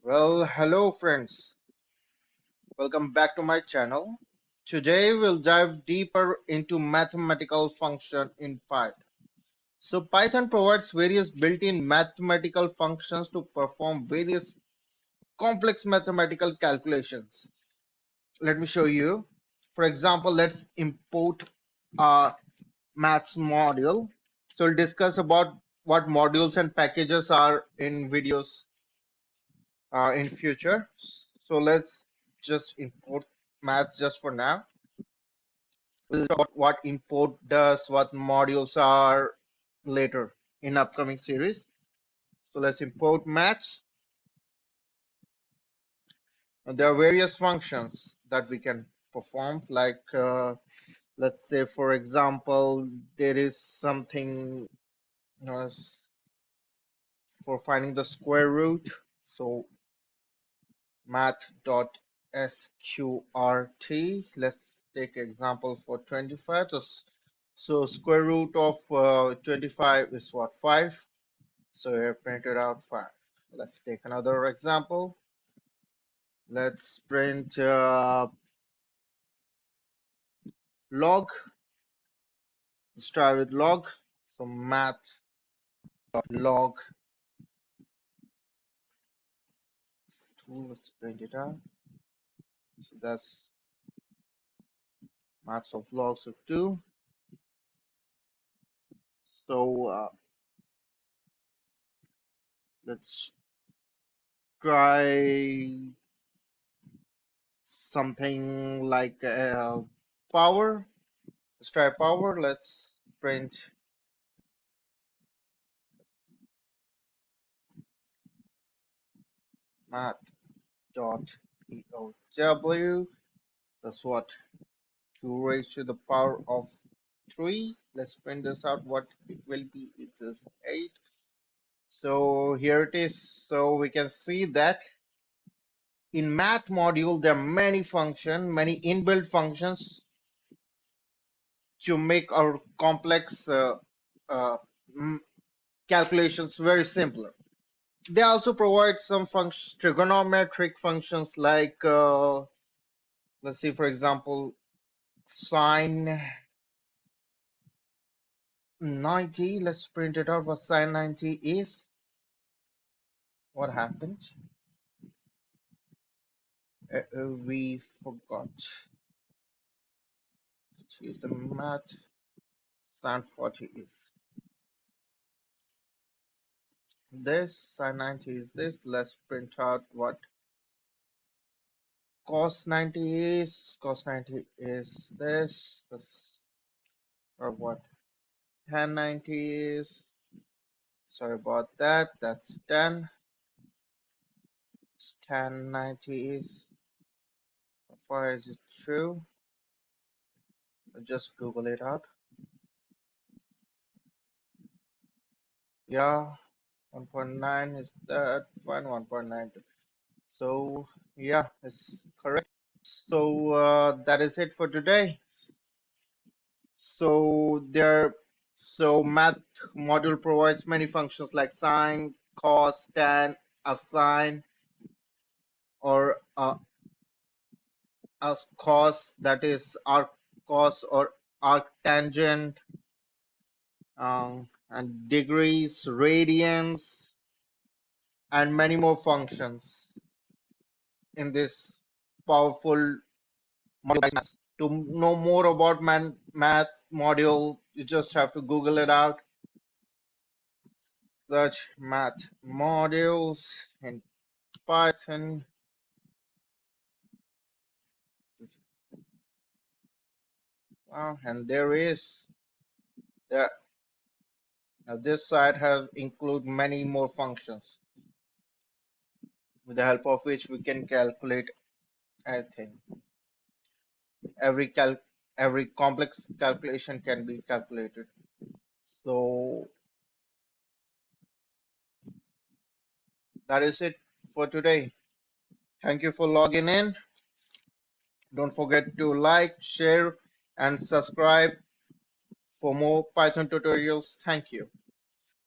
Well, hello friends. Welcome back to my channel. Today we'll dive deeper into mathematical function in Python. So Python provides various built-in mathematical functions to perform various complex mathematical calculations. Let me show you. For example, let's import a maths module. So we'll discuss about what modules and packages are in videos in future. So let's just import maths just for now. We'll talk about what import does, what modules are later in upcoming series. So let's import maths. And there are various functions that we can perform, like let's say, for example, there is something for finding the square root. So math.sqrt. Let's take example for 25. So square root of 25 is what, 5? So we have printed out 5. Let's take another example. Let's print log. Let's try with log. So math.log. Let's print it out. So that's maths of logs of 2. So let's try something like power. Let's try power. Let's print math.pow. That's what, 2 raised to the power of 3. Let's print this out. What it will be, it is 8. So here it is. So we can see that in math module there are many functions, many inbuilt functions to make our complex uh, calculations very simpler. They also provide some trigonometric functions like let's see, for example, sine 90. Let's print it out. What sine 90 is. What happened? We forgot to use the math. Sine 40 is this. Sine 90 is this. Let's print out what cos 90 is. Cos 90 is this. This, or what tan 90 is. Sorry about that. That's 10. Tan 90 is. How far is it true? Just Google it out. Yeah, 1.9 is that fine, 1.92. So yeah, it's correct. So that is it for today. So math module provides many functions like sine, cos, tan, assign, or as cos, that is arc cos or arctangent, and degrees, radians, and many more functions in this powerful module. To know more about math module, you just have to Google it out. Search math modules in Python. And there is there. Now this side have include many more functions with the help of which we can calculate anything. Every complex calculation can be calculated. So that is it for today. Thank you for logging in. Don't forget to like, share, and subscribe for more Python tutorials. Thank you.